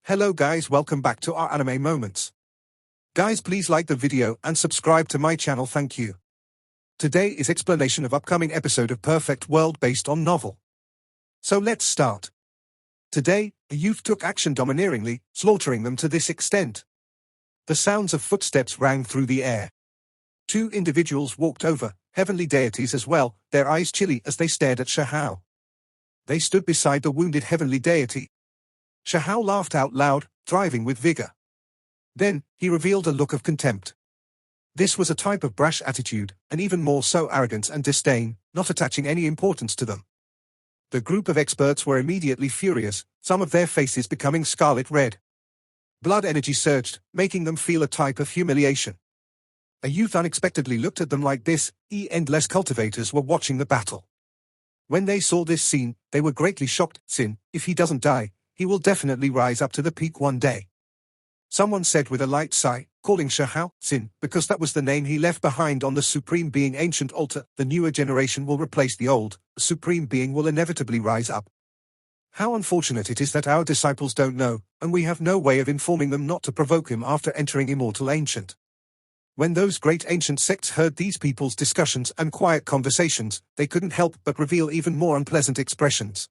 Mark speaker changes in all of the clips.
Speaker 1: Hello guys, welcome back to our anime moments. Guys, please like the video and subscribe to my channel, thank you. Today is explanation of upcoming episode of Perfect World based on novel. So let's start. Today, a youth took action domineeringly, slaughtering them to this extent. The sounds of footsteps rang through the air. Two individuals walked over, heavenly deities as well, their eyes chilly as they stared at Shaha. They stood beside the wounded heavenly deity. Shaha laughed out loud, thriving with vigor. Then, he revealed a look of contempt. This was a type of brash attitude, and even more so arrogance and disdain, not attaching any importance to them. The group of experts were immediately furious, some of their faces becoming scarlet red. Blood energy surged, making them feel a type of humiliation. A youth unexpectedly looked at them like this, endless cultivators were watching the battle. When they saw this scene, they were greatly shocked. Sin, if he doesn't die, he will definitely rise up to the peak one day. Someone said with a light sigh, calling Shaha Sin, because that was the name he left behind on the Supreme Being ancient altar. The newer generation will replace the old, the Supreme Being will inevitably rise up. How unfortunate it is that our disciples don't know, and we have no way of informing them not to provoke him after entering Immortal Ancient. When those great ancient sects heard these people's discussions and quiet conversations, they couldn't help but reveal even more unpleasant expressions.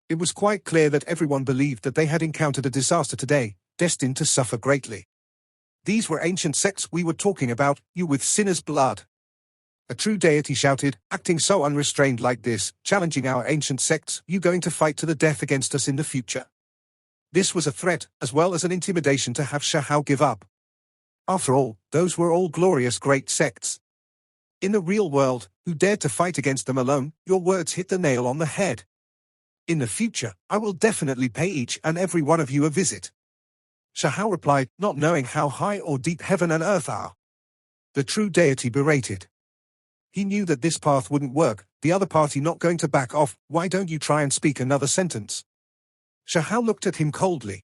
Speaker 1: It was quite clear that everyone believed that they had encountered a disaster today, destined to suffer greatly. These were ancient sects we were talking about, you with sinner's blood. A true deity shouted, acting so unrestrained like this, challenging our ancient sects, you going to fight to the death against us in the future? This was a threat, as well as an intimidation to have Shaha give up. After all, those were all glorious great sects. In the real world, who dared to fight against them alone? Your words hit the nail on the head. In the future, I will definitely pay each and every one of you a visit. Shaha replied, not knowing how high or deep heaven and earth are. The true deity berated. He knew that this path wouldn't work, the other party not going to back off. Why don't you try and speak another sentence? Shaha looked at him coldly.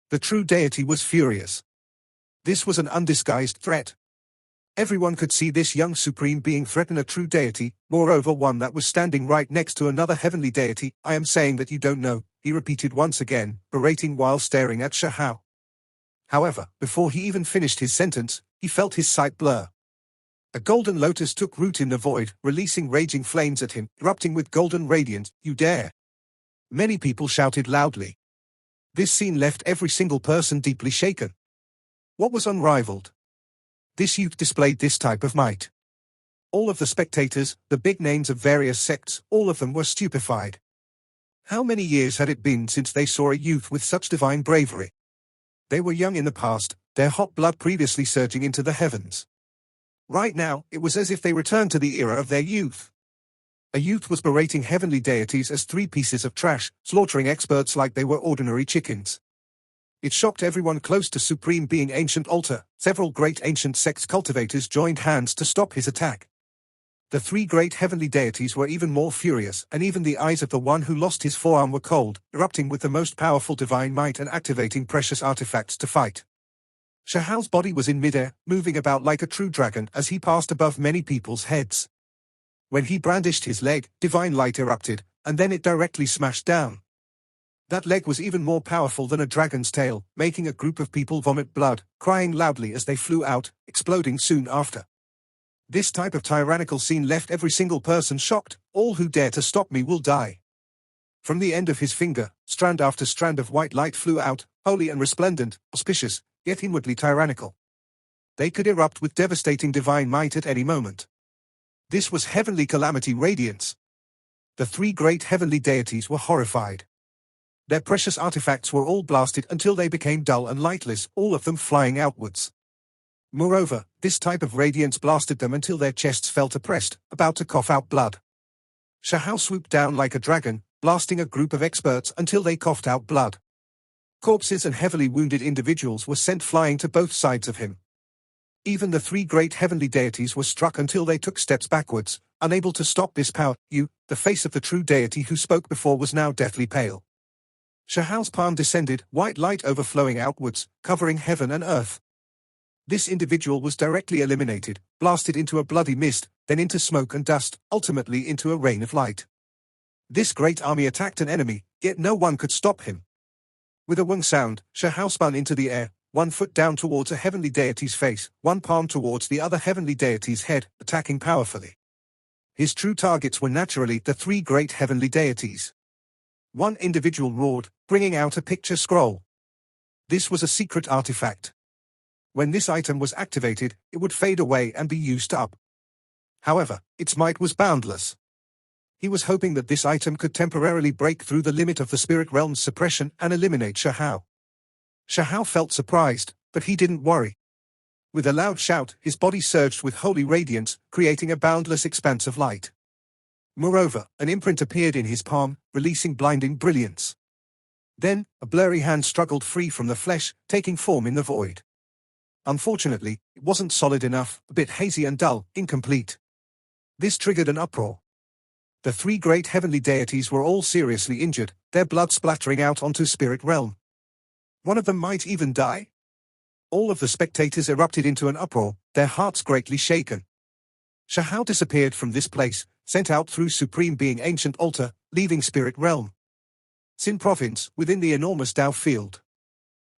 Speaker 1: The true deity was furious. This was an undisguised threat. Everyone could see this young supreme being threaten a true deity, moreover one that was standing right next to another heavenly deity. I am saying that you don't know, he repeated once again, berating while staring at Shaha. However, before he even finished his sentence, he felt his sight blur. A golden lotus took root in the void, releasing raging flames at him, erupting with golden radiance. You dare! Many people shouted loudly. This scene left every single person deeply shaken. What was unrivaled? This youth displayed this type of might. All of the spectators, the big names of various sects, all of them were stupefied. How many years had it been since they saw a youth with such divine bravery? They were young in the past, their hot blood previously surging into the heavens. Right now, it was as if they returned to the era of their youth. A youth was berating heavenly deities as three pieces of trash, slaughtering experts like they were ordinary chickens. It shocked everyone close to Supreme Being ancient altar. Several great ancient sects cultivators joined hands to stop his attack. The three great heavenly deities were even more furious, and even the eyes of the one who lost his forearm were cold, erupting with the most powerful divine might and activating precious artifacts to fight. Shaha's body was in midair, moving about like a true dragon as he passed above many people's heads. When he brandished his leg, divine light erupted, and then it directly smashed down. That leg was even more powerful than a dragon's tail, making a group of people vomit blood, crying loudly as they flew out, exploding soon after. This type of tyrannical scene left every single person shocked. All who dare to stop me will die. From the end of his finger, strand after strand of white light flew out, holy and resplendent, auspicious, yet inwardly tyrannical. They could erupt with devastating divine might at any moment. This was heavenly calamity radiance. The three great heavenly deities were horrified. Their precious artifacts were all blasted until they became dull and lightless, all of them flying outwards. Moreover, this type of radiance blasted them until their chests felt oppressed, about to cough out blood. Shaha swooped down like a dragon, blasting a group of experts until they coughed out blood. Corpses and heavily wounded individuals were sent flying to both sides of him. Even the three great heavenly deities were struck until they took steps backwards, unable to stop this power. The face of the true deity who spoke before was now deathly pale. Shaha's palm descended, white light overflowing outwards, covering heaven and earth. This individual was directly eliminated, blasted into a bloody mist, then into smoke and dust, ultimately into a rain of light. This great army attacked an enemy, yet no one could stop him. With a wung sound, Shaha spun into the air, 1 foot down towards a heavenly deity's face, 1 palm towards the other heavenly deity's head, attacking powerfully. His true targets were naturally the 3 great heavenly deities. One individual roared, bringing out a picture scroll. This was a secret artifact. When this item was activated, it would fade away and be used up. However, its might was boundless. He was hoping that this item could temporarily break through the limit of the spirit realm's suppression and eliminate Shaha. Shaha felt surprised, but he didn't worry. With a loud shout, his body surged with holy radiance, creating a boundless expanse of light. Moreover, an imprint appeared in his palm, releasing blinding brilliance. Then, a blurry hand struggled free from the flesh, taking form in the void. Unfortunately, it wasn't solid enough, a bit hazy and dull, incomplete. This triggered an uproar. The 3 great heavenly deities were all seriously injured, their blood splattering out onto spirit realm. One of them might even die. All of the spectators erupted into an uproar, their hearts greatly shaken. Shaha disappeared from this place, sent out through Supreme Being Ancient Altar, leaving spirit realm. Sin Province, within the enormous Tao field.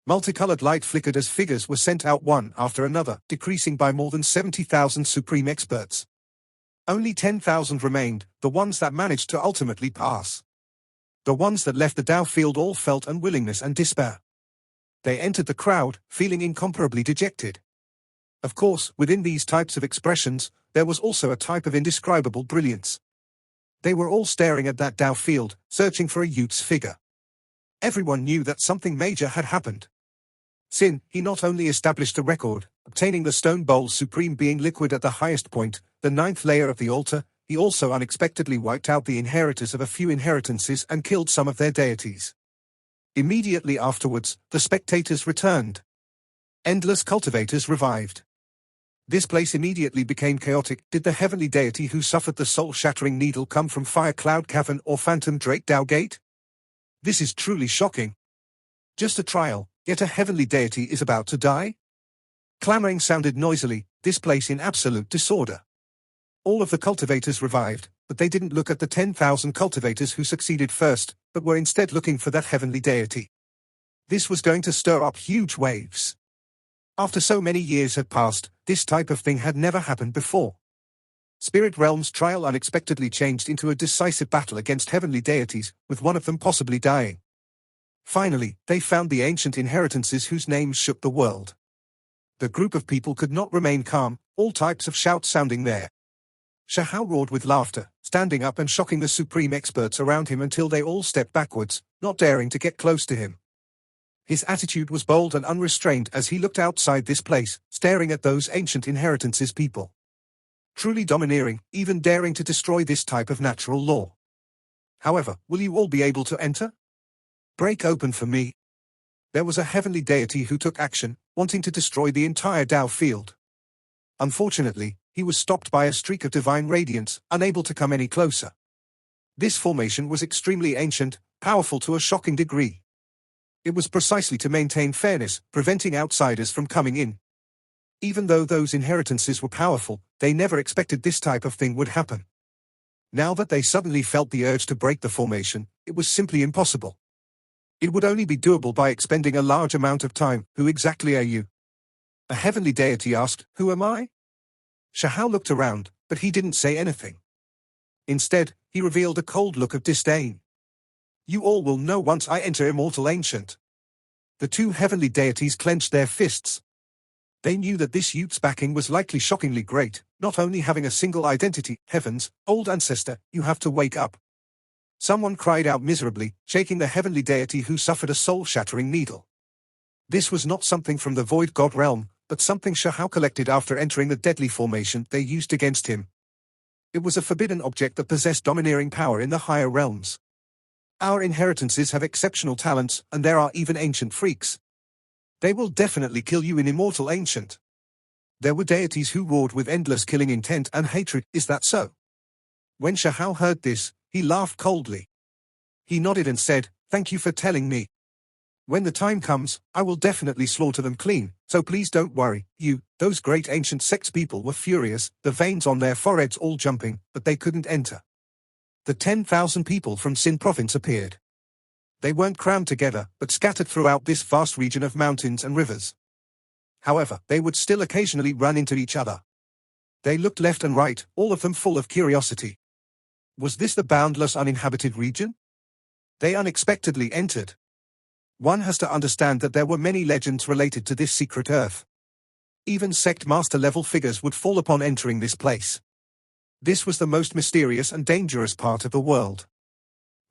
Speaker 1: Multicolored light flickered as figures were sent out one after another, decreasing by more than 70,000 Supreme Experts. Only 10,000 remained, the ones that managed to ultimately pass. The ones that left the Tao field all felt unwillingness and despair. They entered the crowd, feeling incomparably dejected. Of course, within these types of expressions, there was also a type of indescribable brilliance. They were all staring at that Tao field, searching for a youth's figure. Everyone knew that something major had happened. Sin, he not only established a record, obtaining the Stone Bowl's Supreme Being liquid at the highest point, the 9th layer of the altar, he also unexpectedly wiped out the inheritors of a few inheritances and killed some of their deities. Immediately afterwards, the spectators returned. Endless cultivators revived. This place immediately became chaotic. Did the heavenly deity who suffered the soul-shattering needle come from Fire Cloud Cavern or Phantom Drake Tao Gate? This is truly shocking. Just a trial, yet a heavenly deity is about to die? Clamoring sounded noisily, this place in absolute disorder. All of the cultivators revived, but they didn't look at the 10,000 cultivators who succeeded first, but were instead looking for that heavenly deity. This was going to stir up huge waves. After so many years had passed, this type of thing had never happened before. Spirit Realm's trial unexpectedly changed into a decisive battle against heavenly deities, with one of them possibly dying. Finally, they found the ancient inheritances whose names shook the world. The group of people could not remain calm, all types of shouts sounding there. Shaha roared with laughter, standing up and shocking the supreme experts around him until they all stepped backwards, not daring to get close to him. His attitude was bold and unrestrained as he looked outside this place, staring at those ancient inheritances people. Truly domineering, even daring to destroy this type of natural law. However, will you all be able to enter? Break open for me. There was a heavenly deity who took action, wanting to destroy the entire Tao field. Unfortunately, he was stopped by a streak of divine radiance, unable to come any closer. This formation was extremely ancient, powerful to a shocking degree. It was precisely to maintain fairness, preventing outsiders from coming in. Even though those inheritances were powerful, they never expected this type of thing would happen. Now that they suddenly felt the urge to break the formation, it was simply impossible. It would only be doable by expending a large amount of time. Who exactly are you? A heavenly deity asked, who am I? Shaha looked around, but he didn't say anything. Instead, he revealed a cold look of disdain. You all will know once I enter Immortal Ancient. The two heavenly deities clenched their fists. They knew that this youth's backing was likely shockingly great, not only having a single identity. Heavens, old ancestor, you have to wake up. Someone cried out miserably, shaking the heavenly deity who suffered a soul-shattering needle. This was not something from the void god realm, but something Shaha collected after entering the deadly formation they used against him. It was a forbidden object that possessed domineering power in the higher realms. Our inheritances have exceptional talents, and there are even ancient freaks. They will definitely kill you in Immortal Ancient. There were deities who roared with endless killing intent and hatred. Is that so? When Shaha heard this, he laughed coldly. He nodded and said, thank you for telling me. When the time comes, I will definitely slaughter them clean, so please don't worry. Those great ancient sex people were furious, the veins on their foreheads all jumping, but they couldn't enter. The 10,000 people from Sin Province appeared. They weren't crammed together, but scattered throughout this vast region of mountains and rivers. However, they would still occasionally run into each other. They looked left and right, all of them full of curiosity. Was this the boundless uninhabited region? They unexpectedly entered. One has to understand that there were many legends related to this secret earth. Even sect master level figures would fall upon entering this place. This was the most mysterious and dangerous part of the world.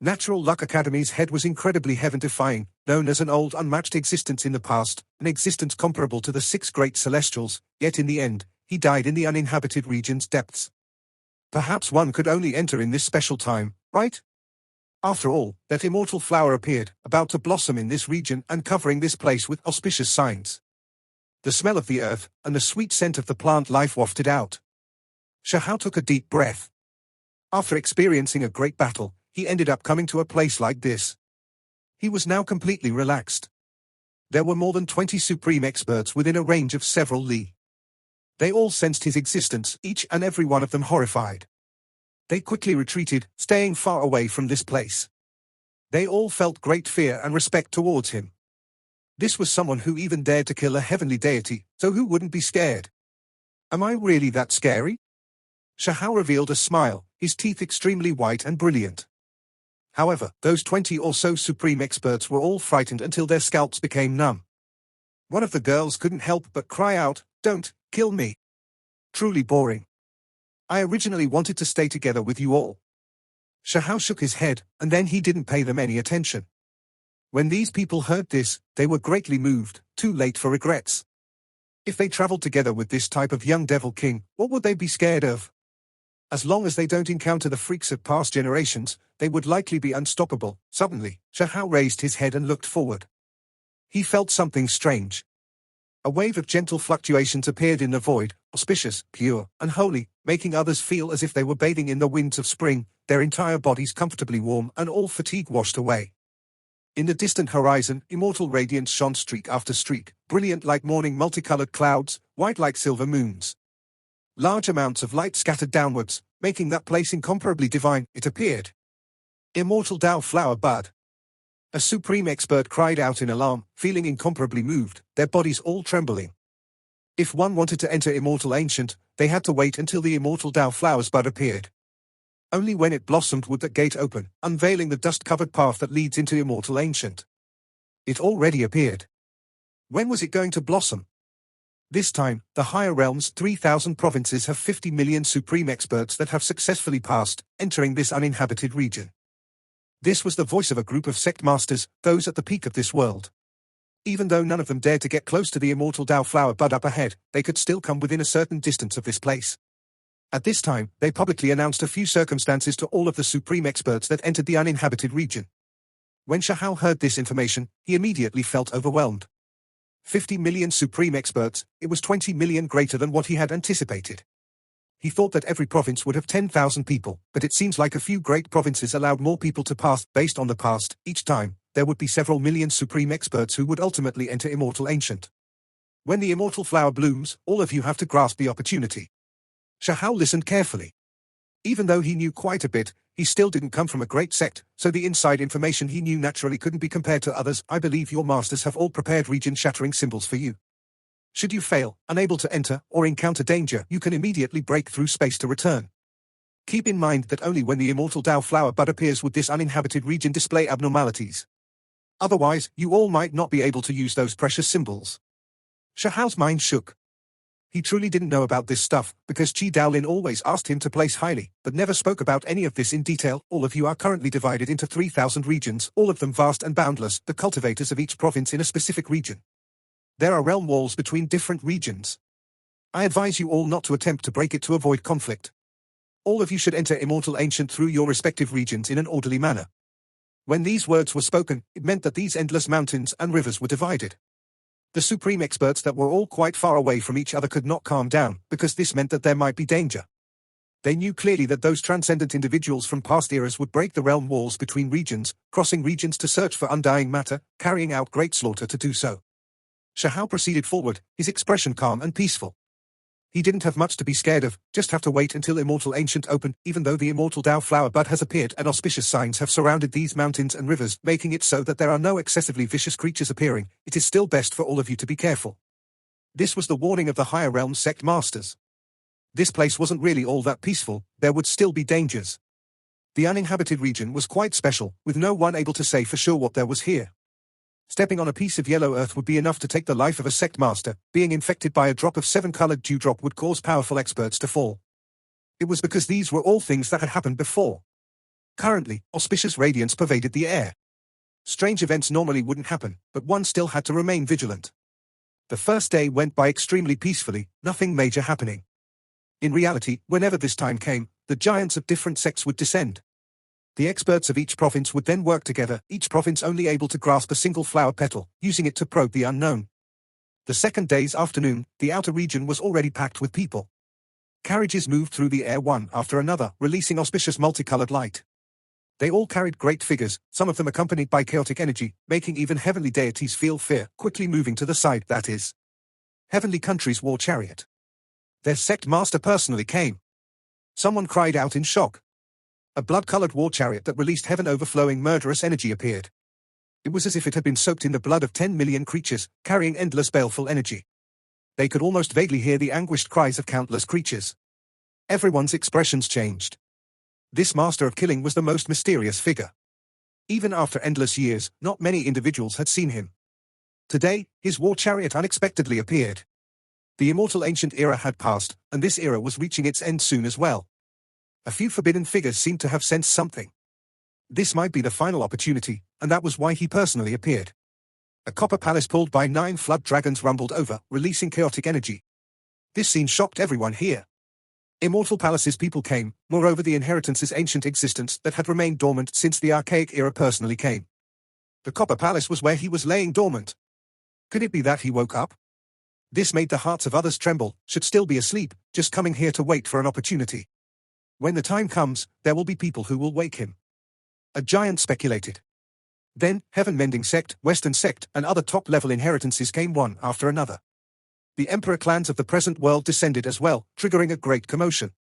Speaker 1: Natural Luck Academy's head was incredibly heaven-defying, known as an old unmatched existence in the past, an existence comparable to the 6 great celestials, yet in the end, he died in the uninhabited region's depths. Perhaps one could only enter in this special time, right? After all, that immortal flower appeared, about to blossom in this region and covering this place with auspicious signs. The smell of the earth, and the sweet scent of the plant life wafted out. Shaha took a deep breath. After experiencing a great battle, he ended up coming to a place like this. He was now completely relaxed. There were more than 20 supreme experts within a range of several li. They all sensed his existence, each and every one of them horrified. They quickly retreated, staying far away from this place. They all felt great fear and respect towards him. This was someone who even dared to kill a heavenly deity, so who wouldn't be scared? Am I really that scary? Shaha revealed a smile, his teeth extremely white and brilliant. However, those 20 or so supreme experts were all frightened until their scalps became numb. One of the girls couldn't help but cry out, "Don't kill me." Truly boring. I originally wanted to stay together with you all. Shaha shook his head, and then he didn't pay them any attention. When these people heard this, they were greatly moved, too late for regrets. If they traveled together with this type of young devil king, what would they be scared of? As long as they don't encounter the freaks of past generations, they would likely be unstoppable. Suddenly, Shaha raised his head and looked forward. He felt something strange. A wave of gentle fluctuations appeared in the void, auspicious, pure, and holy, making others feel as if they were bathing in the winds of spring, their entire bodies comfortably warm and all fatigue washed away. In the distant horizon, immortal radiance shone streak after streak, brilliant like morning multicolored clouds, white like silver moons. Large amounts of light scattered downwards, making that place incomparably divine, it appeared. Immortal Tao Flower Bud. A supreme expert cried out in alarm, feeling incomparably moved, their bodies all trembling. If one wanted to enter Immortal Ancient, they had to wait until the Immortal Tao Flower's bud appeared. Only when it blossomed would that gate open, unveiling the dust-covered path that leads into Immortal Ancient. It already appeared. When was it going to blossom? This time, the higher realms' 3,000 provinces have 50 million supreme experts that have successfully passed, entering this uninhabited region. This was the voice of a group of sect masters, those at the peak of this world. Even though none of them dared to get close to the immortal Tao flower bud up ahead, they could still come within a certain distance of this place. At this time, they publicly announced a few circumstances to all of the supreme experts that entered the uninhabited region. When Shaha heard this information, he immediately felt overwhelmed. 50 million supreme experts, it was 20 million greater than what he had anticipated. He thought that every province would have 10,000 people, but it seems like a few great provinces allowed more people to pass. Based on the past, each time, there would be several million supreme experts who would ultimately enter Immortal Ancient. When the immortal flower blooms, all of you have to grasp the opportunity. Shaha listened carefully. Even though he knew quite a bit, he still didn't come from a great sect, so the inside information he knew naturally couldn't be compared to others. I believe your masters have all prepared region-shattering symbols for you. Should you fail, unable to enter, or encounter danger, you can immediately break through space to return. Keep in mind that only when the immortal Tao flower bud appears would this uninhabited region display abnormalities. Otherwise, you all might not be able to use those precious symbols. Shahao's mind shook. He truly didn't know about this stuff, because Chi Daolin always asked him to place highly, but never spoke about any of this in detail. All of you are currently divided into 3,000 regions, all of them vast and boundless, the cultivators of each province in a specific region. There are realm walls between different regions. I advise you all not to attempt to break it to avoid conflict. All of you should enter Immortal Ancient through your respective regions in an orderly manner. When these words were spoken, it meant that these endless mountains and rivers were divided. The supreme experts that were all quite far away from each other could not calm down, because this meant that there might be danger. They knew clearly that those transcendent individuals from past eras would break the realm walls between regions, crossing regions to search for undying matter, carrying out great slaughter to do so. Shaha proceeded forward, his expression calm and peaceful. He didn't have much to be scared of, just have to wait until Immortal Ancient opened. Even though the Immortal Dao flower bud has appeared and auspicious signs have surrounded these mountains and rivers, making it so that there are no excessively vicious creatures appearing, it is still best for all of you to be careful. This was the warning of the higher realm sect masters. This place wasn't really all that peaceful, there would still be dangers. The uninhabited region was quite special, with no one able to say for sure what there was here. Stepping on a piece of yellow earth would be enough to take the life of a sect master. Being infected by a drop of 7-colored dewdrop would cause powerful experts to fall. It was because these were all things that had happened before. Currently, auspicious radiance pervaded the air. Strange events normally wouldn't happen, but one still had to remain vigilant. The first day went by extremely peacefully, nothing major happening. In reality, whenever this time came, the giants of different sects would descend. The experts of each province would then work together, each province only able to grasp a single flower petal, using it to probe the unknown. The second day's afternoon, the outer region was already packed with people. Carriages moved through the air one after another, releasing auspicious multicolored light. They all carried great figures, some of them accompanied by chaotic energy, making even heavenly deities feel fear, quickly moving to the side, that is. Heavenly Country's war chariot. Their sect master personally came. Someone cried out in shock. A blood-colored war chariot that released heaven-overflowing murderous energy appeared. It was as if it had been soaked in the blood of 10 million creatures, carrying endless baleful energy. They could almost vaguely hear the anguished cries of countless creatures. Everyone's expressions changed. This master of killing was the most mysterious figure. Even after endless years, not many individuals had seen him. Today, his war chariot unexpectedly appeared. The Immortal Ancient era had passed, and this era was reaching its end soon as well. A few forbidden figures seemed to have sensed something. This might be the final opportunity, and that was why he personally appeared. A copper palace pulled by 9 flood dragons rumbled over, releasing chaotic energy. This scene shocked everyone here. Immortal Palace's people came, moreover the inheritance's ancient existence that had remained dormant since the archaic era personally came. The copper palace was where he was laying dormant. Could it be that he woke up? This made the hearts of others tremble, should still be asleep, just coming here to wait for an opportunity. When the time comes, there will be people who will wake him. A giant speculated. Then, Heaven-Mending Sect, Western Sect, and other top-level inheritances came one after another. The Emperor clans of the present world descended as well, triggering a great commotion.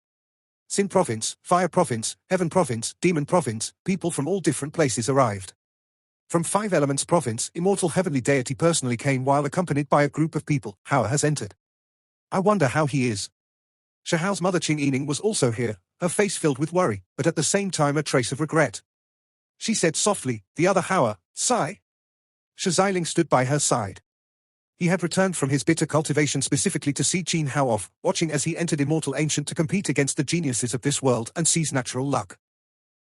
Speaker 1: Sin Province, Fire Province, Heaven Province, Demon Province, people from all different places arrived. From 5 Elements Province, Immortal Heavenly Deity personally came while accompanied by a group of people. Shaha has entered. I wonder how he is. Shaha's mother Qing Yining was also here, her face filled with worry, but at the same time a trace of regret. She said softly, the other Shaha, sigh. Shaziling stood by her side. He had returned from his bitter cultivation specifically to see Qin Hao off, watching as he entered Immortal Ancient to compete against the geniuses of this world and seize natural luck.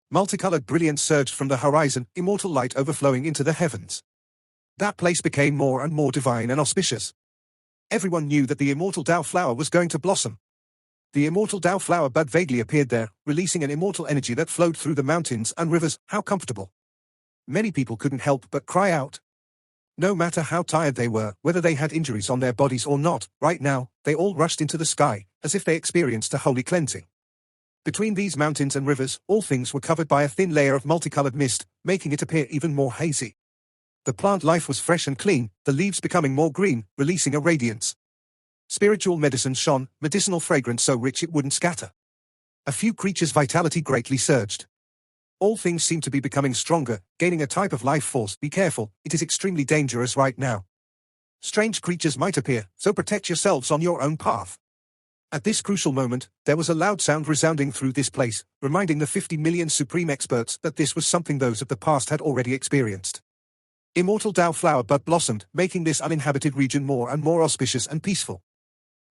Speaker 1: Multicolored brilliance surged from the horizon, immortal light overflowing into the heavens. That place became more and more divine and auspicious. Everyone knew that the Immortal Dao flower was going to blossom. The Immortal Dao flower bud vaguely appeared there, releasing an immortal energy that flowed through the mountains and rivers. How comfortable. Many people couldn't help but cry out. No matter how tired they were, whether they had injuries on their bodies or not, right now, they all rushed into the sky, as if they experienced a holy cleansing. Between these mountains and rivers, all things were covered by a thin layer of multicolored mist, making it appear even more hazy. The plant life was fresh and clean, the leaves becoming more green, releasing a radiance. Spiritual medicine shone, medicinal fragrance so rich it wouldn't scatter. A few creatures' vitality greatly surged. All things seem to be becoming stronger, gaining a type of life force. Be careful, it is extremely dangerous right now. Strange creatures might appear, so protect yourselves on your own path. At this crucial moment, there was a loud sound resounding through this place, reminding the 50 million supreme experts that this was something those of the past had already experienced. Immortal Dao flower bud blossomed, making this uninhabited region more and more auspicious and peaceful.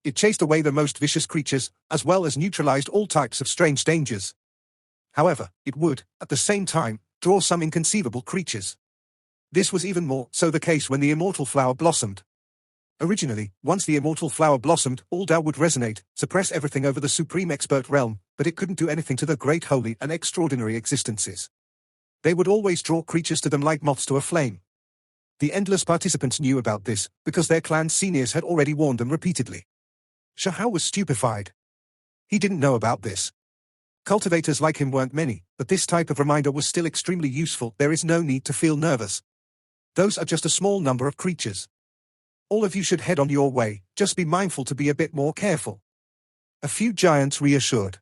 Speaker 1: It chased away the most vicious creatures, as well as neutralized all types of strange dangers. However, it would, at the same time, draw some inconceivable creatures. This was even more so the case when the immortal flower blossomed. Originally, once the immortal flower blossomed, all Dao would resonate, suppress everything over the supreme expert realm, but it couldn't do anything to the great holy and extraordinary existences. They would always draw creatures to them like moths to a flame. The endless participants knew about this, because their clan seniors had already warned them repeatedly. Shaha was stupefied. He didn't know about this. Cultivators like him weren't many, but this type of reminder was still extremely useful. There is no need to feel nervous. Those are just a small number of creatures. All of you should head on your way, just be mindful to be a bit more careful. A few giants reassured.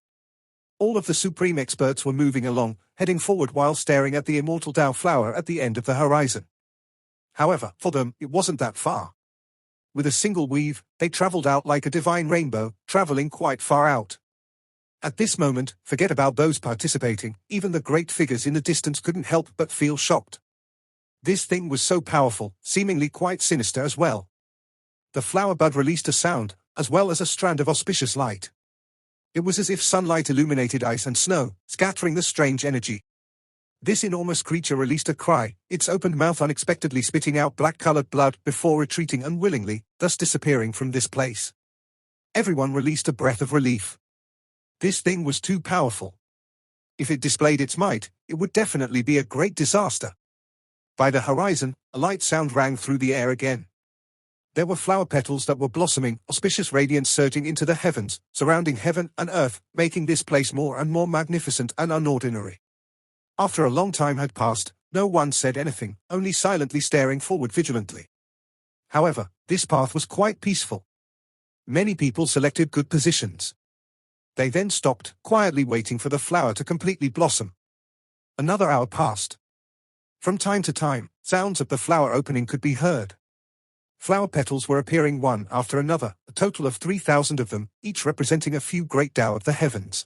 Speaker 1: All of the supreme experts were moving along, heading forward while staring at the Immortal Tao flower at the end of the horizon. However, for them, it wasn't that far. With a single weave, they traveled out like a divine rainbow, traveling quite far out. At this moment, forget about those participating, even the great figures in the distance couldn't help but feel shocked. This thing was so powerful, seemingly quite sinister as well. The flower bud released a sound, as well as a strand of auspicious light. It was as if sunlight illuminated ice and snow, scattering the strange energy. This enormous creature released a cry, its opened mouth unexpectedly spitting out black-colored blood before retreating unwillingly, thus disappearing from this place. Everyone released a breath of relief. This thing was too powerful. If it displayed its might, it would definitely be a great disaster. By the horizon, a light sound rang through the air again. There were flower petals that were blossoming, auspicious radiance surging into the heavens, surrounding heaven and earth, making this place more and more magnificent and unordinary. After a long time had passed, no one said anything, only silently staring forward vigilantly. However, this path was quite peaceful. Many people selected good positions. They then stopped, quietly waiting for the flower to completely blossom. Another hour passed. From time to time, sounds of the flower opening could be heard. Flower petals were appearing one after another, a total of 3,000 of them, each representing a few great Tao of the heavens.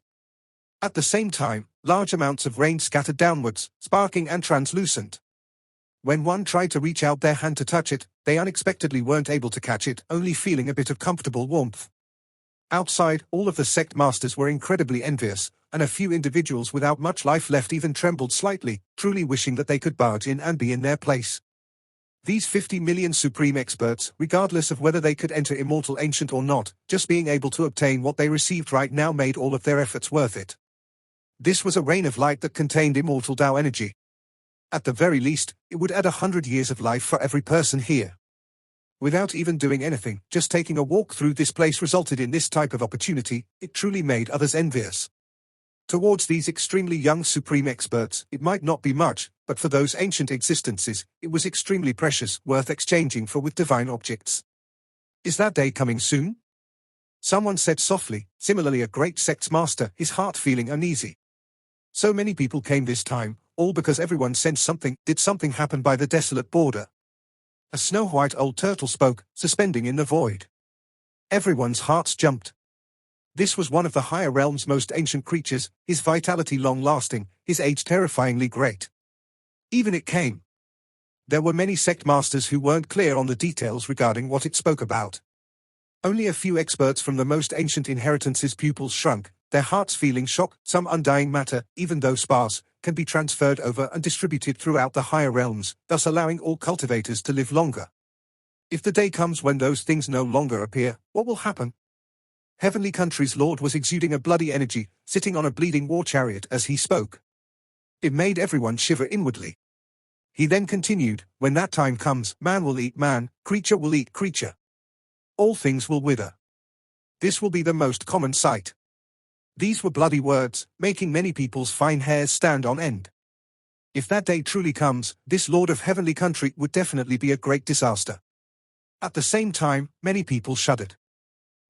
Speaker 1: At the same time, large amounts of rain scattered downwards, sparkling and translucent. When one tried to reach out their hand to touch it, they unexpectedly weren't able to catch it, only feeling a bit of comfortable warmth. Outside, all of the sect masters were incredibly envious, and a few individuals without much life left even trembled slightly, truly wishing that they could barge in and be in their place. These 50 million supreme experts, regardless of whether they could enter Immortal Ancient or not, just being able to obtain what they received right now made all of their efforts worth it. This was a rain of light that contained Immortal Tao energy. At the very least, it would add 100 years of life for every person here. Without even doing anything, just taking a walk through this place resulted in this type of opportunity. It truly made others envious. Towards these extremely young supreme experts, it might not be much, but for those ancient existences, it was extremely precious, worth exchanging for with divine objects. Is that day coming soon? Someone said softly, similarly a great sect's master, his heart feeling uneasy. So many people came this time, all because everyone sensed something. Did something happen by the desolate border? A snow-white old turtle spoke, suspending in the void. Everyone's hearts jumped. This was one of the higher realm's most ancient creatures, his vitality long-lasting, his age terrifyingly great. Even it came. There were many sect masters who weren't clear on the details regarding what it spoke about. Only a few experts from the most ancient inheritance's pupils shrunk, their hearts feeling shock. Some undying matter, even though sparse, can be transferred over and distributed throughout the higher realms, thus allowing all cultivators to live longer. If the day comes when those things no longer appear, what will happen? Heavenly Country's Lord was exuding a bloody energy, sitting on a bleeding war chariot as he spoke. It made everyone shiver inwardly. He then continued, when that time comes, man will eat man, creature will eat creature. All things will wither. This will be the most common sight. These were bloody words, making many people's fine hairs stand on end. If that day truly comes, this Lord of Heavenly Country would definitely be a great disaster. At the same time, many people shuddered.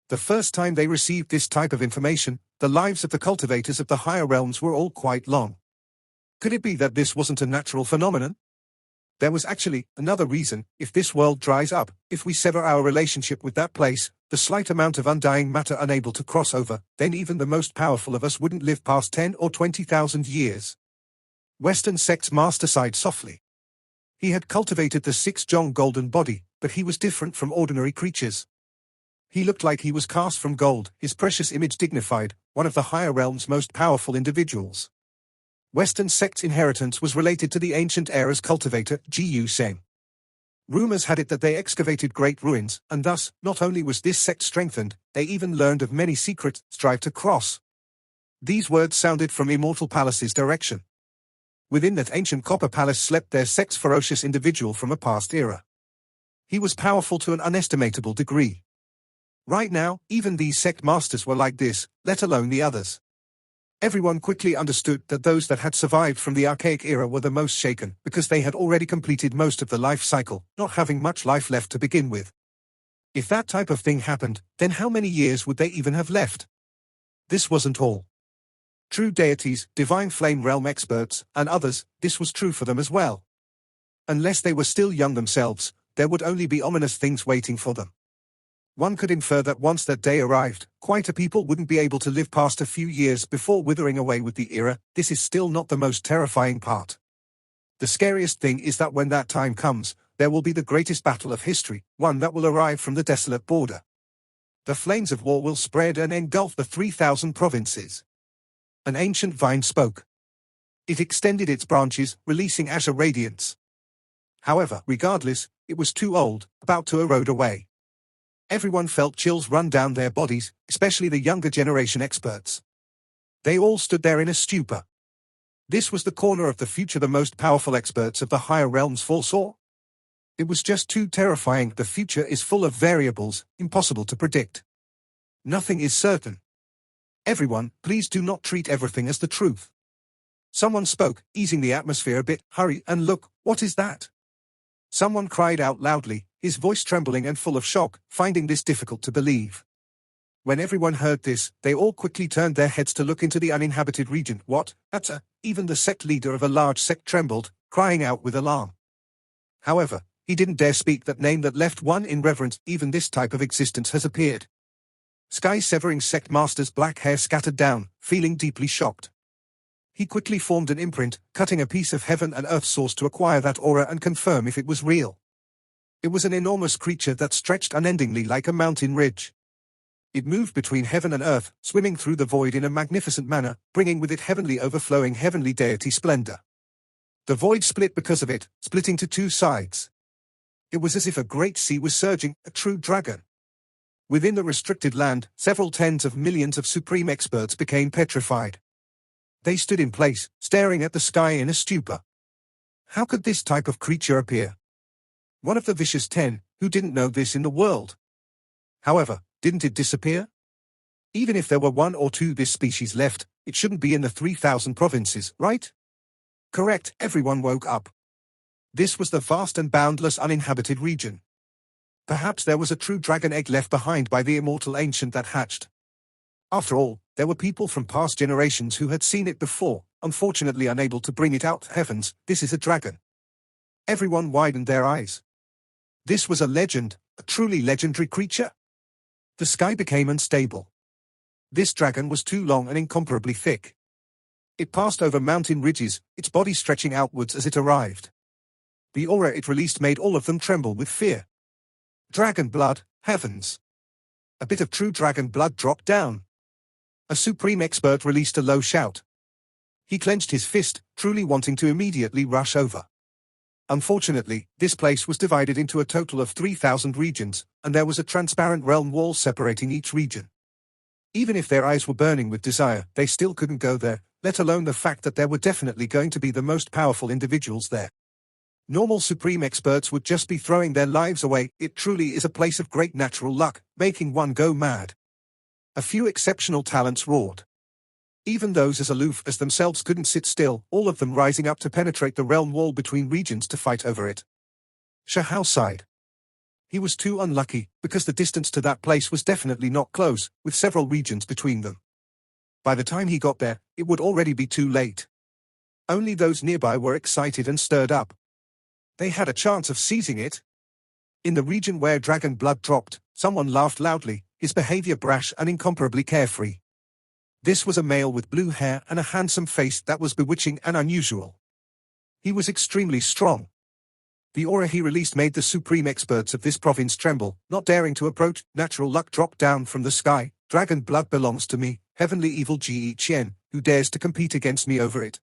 Speaker 1: The first time they received this type of information, the lives of the cultivators of the higher realms were all quite long. Could it be that this wasn't a natural phenomenon? There was actually another reason. If this world dries up, if we sever our relationship with that place, the slight amount of undying matter unable to cross over, then even the most powerful of us wouldn't live past 10 or 20,000 years. Western sect's master sighed softly. He had cultivated the 6 Jong golden body, but he was different from ordinary creatures. He looked like he was cast from gold, his precious image dignified, one of the higher realm's most powerful individuals. Western sect's inheritance was related to the ancient era's cultivator, Gu Seng. Rumors had it that they excavated great ruins, and thus, not only was this sect strengthened, they even learned of many secrets, strive to cross. These words sounded from Immortal Palace's direction. Within that ancient copper palace slept their sect's ferocious individual from a past era. He was powerful to an unestimatable degree. Right now, even these sect masters were like this, let alone the others. Everyone quickly understood that those that had survived from the archaic era were the most shaken, because they had already completed most of the life cycle, not having much life left to begin with. If that type of thing happened, then how many years would they even have left? this wasn't all. True deities, divine flame realm experts, and others, this was true for them as well. Unless they were still young themselves, there would only be ominous things waiting for them. One could infer that once that day arrived, quite a people wouldn't be able to live past a few years before withering away with the era. This is still not the most terrifying part. The scariest thing is that when that time comes, there will be the greatest battle of history, one that will arrive from the desolate border. The flames of war will spread and engulf the 3,000 provinces. An ancient vine spoke. It extended its branches, releasing azure radiance. However, regardless, it was too old, about to erode away. Everyone felt chills run down their bodies, especially the younger generation experts. They all stood there in a stupor. This was the corner of the future the most powerful experts of the higher realms foresaw. It was just too terrifying. The future is full of variables, impossible to predict. Nothing is certain. Everyone, please do not treat everything as the truth. Someone spoke, easing the atmosphere a bit. Hurry and look, what is that? Someone cried out loudly, his voice trembling and full of shock, finding this difficult to believe. When everyone heard this, they all quickly turned their heads to look into the uninhabited region. What? That's even the sect leader of a large sect trembled, crying out with alarm. However, he didn't dare speak that name that left one in reverence. Even this type of existence has appeared. Sky-severing sect master's black hair scattered down, feeling deeply shocked. He quickly formed an imprint, cutting a piece of heaven and earth source to acquire that aura and confirm if it was real. It was an enormous creature that stretched unendingly like a mountain ridge. It moved between heaven and earth, swimming through the void in a magnificent manner, bringing with it heavenly overflowing heavenly deity splendor. The void split because of it, splitting to two sides. It was as if a great sea was surging, a true dragon. Within the restricted land, several tens of millions of supreme experts became petrified. They stood in place, staring at the sky in a stupor. How could this type of creature appear? One of the vicious 10, who didn't know this in the world. However, didn't it disappear? Even if there were one or two this species left, it shouldn't be in the 3,000 provinces, right? Correct, everyone woke up. This was the vast and boundless uninhabited region. Perhaps there was a true dragon egg left behind by the immortal ancient that hatched. After all, there were people from past generations who had seen it before, unfortunately unable to bring it out. Heavens, this is a dragon. Everyone widened their eyes. This was a legend, a truly legendary creature. The sky became unstable. This dragon was too long and incomparably thick. It passed over mountain ridges, its body stretching outwards as it arrived. The aura it released made all of them tremble with fear. Dragon blood, heavens! A bit of true dragon blood dropped down. A supreme expert released a low shout. He clenched his fist, truly wanting to immediately rush over. Unfortunately, this place was divided into a total of 3,000 regions, and there was a transparent realm wall separating each region. Even if their eyes were burning with desire, they still couldn't go there, let alone the fact that there were definitely going to be the most powerful individuals there. Normal supreme experts would just be throwing their lives away. It truly is a place of great natural luck, making one go mad. A few exceptional talents roared. Even those as aloof as themselves couldn't sit still, all of them rising up to penetrate the realm wall between regions to fight over it. Shaha sighed. He was too unlucky, because the distance to that place was definitely not close, with several regions between them. By the time he got there, it would already be too late. Only those nearby were excited and stirred up. They had a chance of seizing it. In the region where dragon blood dropped, someone laughed loudly, his behavior brash and incomparably carefree. This was a male with blue hair and a handsome face that was bewitching and unusual. He was extremely strong. The aura he released made the supreme experts of this province tremble, not daring to approach. Natural luck dropped down from the sky. Dragon blood belongs to me, heavenly evil Chen, who dares to compete against me over it?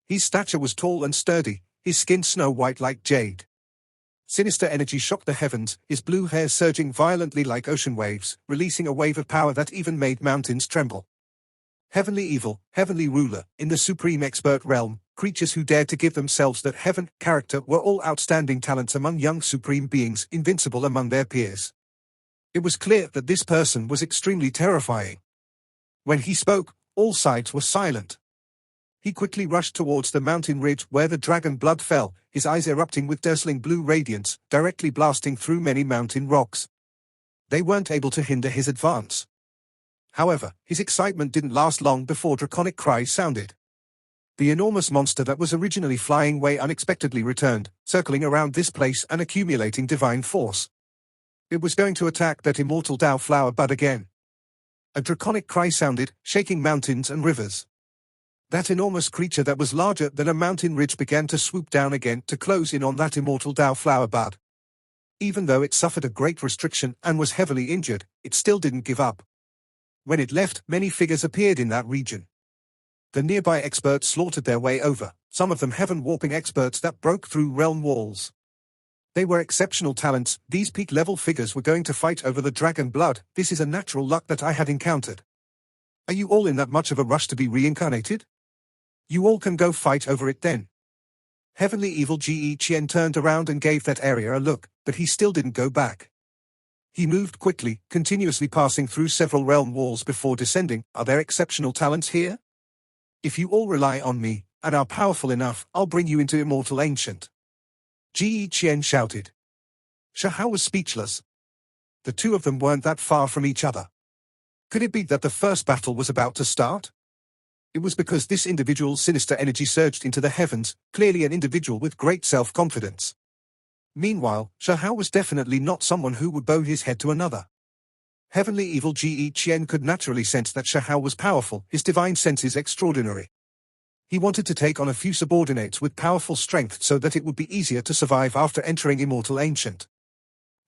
Speaker 1: His stature was tall and sturdy, his skin snow-white like jade. Sinister energy shocked the heavens, his blue hair surging violently like ocean waves, releasing a wave of power that even made mountains tremble. Heavenly evil, heavenly ruler, in the supreme expert realm, creatures who dared to give themselves that heaven character were all outstanding talents among young supreme beings, invincible among their peers. It was clear that this person was extremely terrifying. When he spoke, all sides were silent. He quickly rushed towards the mountain ridge where the dragon blood fell, his eyes erupting with dazzling blue radiance, directly blasting through many mountain rocks. They weren't able to hinder his advance. However, his excitement didn't last long before draconic cries sounded. The enormous monster that was originally flying away unexpectedly returned, circling around this place and accumulating divine force. It was going to attack that immortal Tao flower bud again. A draconic cry sounded, shaking mountains and rivers. That enormous creature that was larger than a mountain ridge began to swoop down again to close in on that immortal Tao flower bud. Even though it suffered a great restriction and was heavily injured, it still didn't give up. When it left, many figures appeared in that region. The nearby experts slaughtered their way over, some of them heaven-warping experts that broke through realm walls. They were exceptional talents. These peak-level figures were going to fight over the dragon blood. This is a natural luck that I had encountered. Are you all in that much of a rush to be reincarnated? You all can go fight over it then. Heavenly Evil Chen turned around and gave that area a look, but he still didn't go back. He moved quickly, continuously passing through several realm walls before descending. Are there exceptional talents here? If you all rely on me, and are powerful enough, I'll bring you into Immortal Ancient. Chen shouted. Shaha was speechless. The two of them weren't that far from each other. Could it be that the first battle was about to start? It was because this individual's sinister energy surged into the heavens, clearly an individual with great self-confidence. Meanwhile, Shaha was definitely not someone who would bow his head to another. Heavenly Evil Chen could naturally sense that Shaha was powerful, his divine senses extraordinary. He wanted to take on a few subordinates with powerful strength so that it would be easier to survive after entering Immortal Ancient.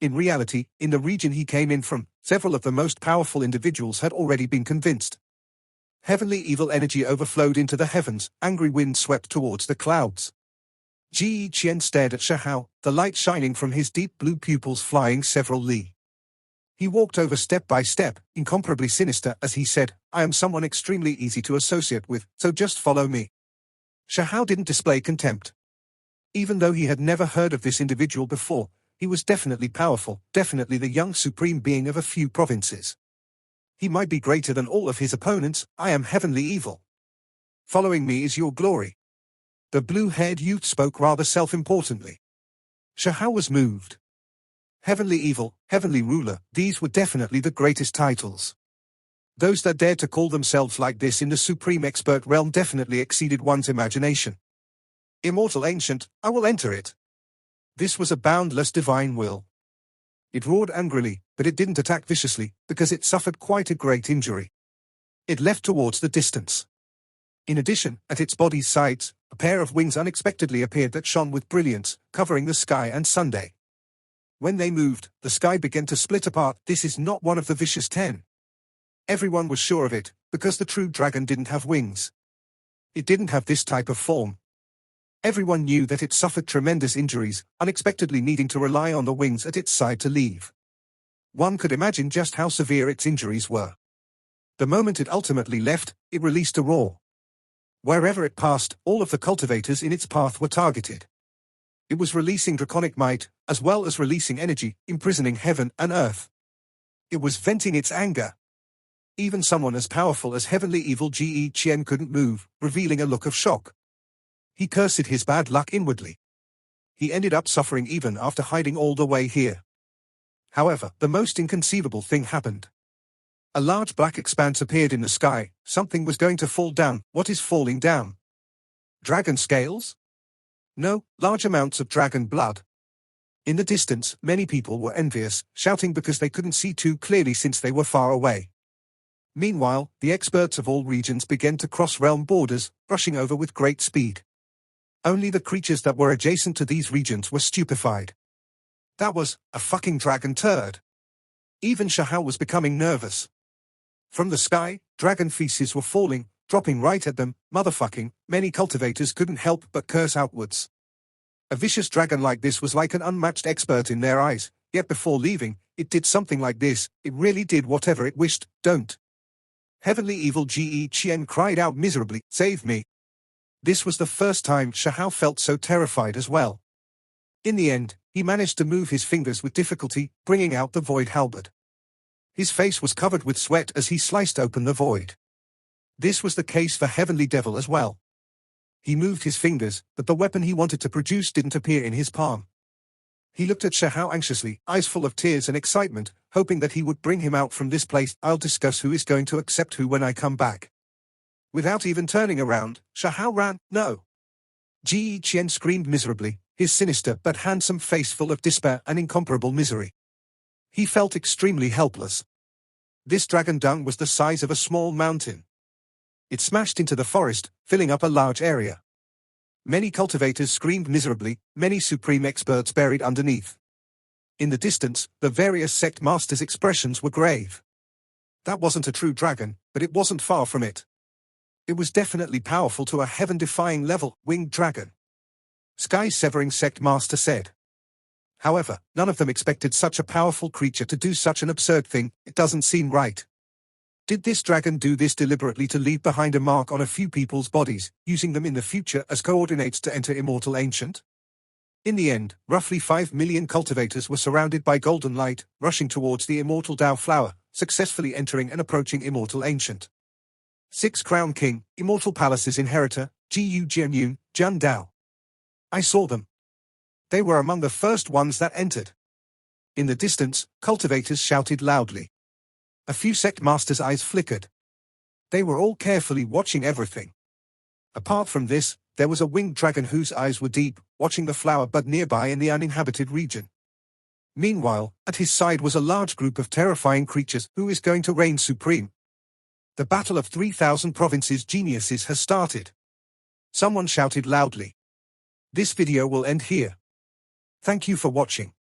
Speaker 1: In reality, in the region he came in from, several of the most powerful individuals had already been convinced. Heavenly evil energy overflowed into the heavens, angry wind swept towards the clouds. Chen stared at Shaha, the light shining from his deep blue pupils flying several li. He walked over step by step, incomparably sinister as he said, I am someone extremely easy to associate with, so just follow me. Shaha didn't display contempt. Even though he had never heard of this individual before, he was definitely powerful, definitely the young supreme being of a few provinces. He might be greater than all of his opponents. I am heavenly evil. Following me is your glory. The blue-haired youth spoke rather self-importantly. Shaha was moved. Heavenly evil, heavenly ruler, these were definitely the greatest titles. Those that dared to call themselves like this in the supreme expert realm definitely exceeded one's imagination. Immortal Ancient, I will enter it. This was a boundless divine will. It roared angrily, but it didn't attack viciously, because it suffered quite a great injury. It left towards the distance. In addition, at its body's sides, a pair of wings unexpectedly appeared that shone with brilliance, covering the sky and Sunday. When they moved, the sky began to split apart. This is not one of the vicious 10. Everyone was sure of it, because the true dragon didn't have wings. It didn't have this type of form. Everyone knew that it suffered tremendous injuries, unexpectedly needing to rely on the wings at its side to leave. One could imagine just how severe its injuries were. The moment it ultimately left, it released a roar. Wherever it passed, all of the cultivators in its path were targeted. It was releasing draconic might, as well as releasing energy, imprisoning heaven and earth. It was venting its anger. Even someone as powerful as Heavenly Evil Chen couldn't move, revealing a look of shock. He cursed his bad luck inwardly. He ended up suffering even after hiding all the way here. However, the most inconceivable thing happened. A large black expanse appeared in the sky. Something was going to fall down. What is falling down? Dragon scales? No, large amounts of dragon blood. In the distance, many people were envious, shouting because they couldn't see too clearly since they were far away. Meanwhile, the experts of all regions began to cross realm borders, rushing over with great speed. Only the creatures that were adjacent to these regions were stupefied. That was a fucking dragon turd. Even Shaha was becoming nervous. From the sky, dragon feces were falling, dropping right at them. Motherfucking, many cultivators couldn't help but curse outwards. A vicious dragon like this was like an unmatched expert in their eyes, yet before leaving, it did something like this. It really did whatever it wished. Don't. Heavenly Evil Chen cried out miserably, save me. This was the first time Shaha felt so terrified as well. In the end, he managed to move his fingers with difficulty, bringing out the void halberd. His face was covered with sweat as he sliced open the void. This was the case for Heavenly Devil as well. He moved his fingers, but the weapon he wanted to produce didn't appear in his palm. He looked at Shaha anxiously, eyes full of tears and excitement, hoping that he would bring him out from this place. I'll discuss who is going to accept who when I come back. Without even turning around, Shaha ran. No. Chen screamed miserably, his sinister but handsome face full of despair and incomparable misery. He felt extremely helpless. This dragon dung was the size of a small mountain. It smashed into the forest, filling up a large area. Many cultivators screamed miserably, many supreme experts buried underneath. In the distance, the various sect masters' expressions were grave. That wasn't a true dragon, but it wasn't far from it. It was definitely powerful to a heaven-defying level, winged dragon. Sky-severing sect master said. However, none of them expected such a powerful creature to do such an absurd thing. It doesn't seem right. Did this dragon do this deliberately to leave behind a mark on a few people's bodies, using them in the future as coordinates to enter Immortal Ancient? In the end, roughly 5 million cultivators were surrounded by golden light, rushing towards the Immortal Dao flower, successfully entering and approaching Immortal Ancient. 6 Crown King, Immortal Palace's inheritor, Gu Jianyun, Jun Dao. I saw them. They were among the first ones that entered. In the distance, cultivators shouted loudly. A few sect masters' eyes flickered. They were all carefully watching everything. Apart from this, there was a winged dragon whose eyes were deep, watching the flower bud nearby in the uninhabited region. Meanwhile, at his side was a large group of terrifying creatures. Who is going to reign supreme? The battle of 3,000 provinces geniuses has started. Someone shouted loudly. This video will end here. Thank you for watching.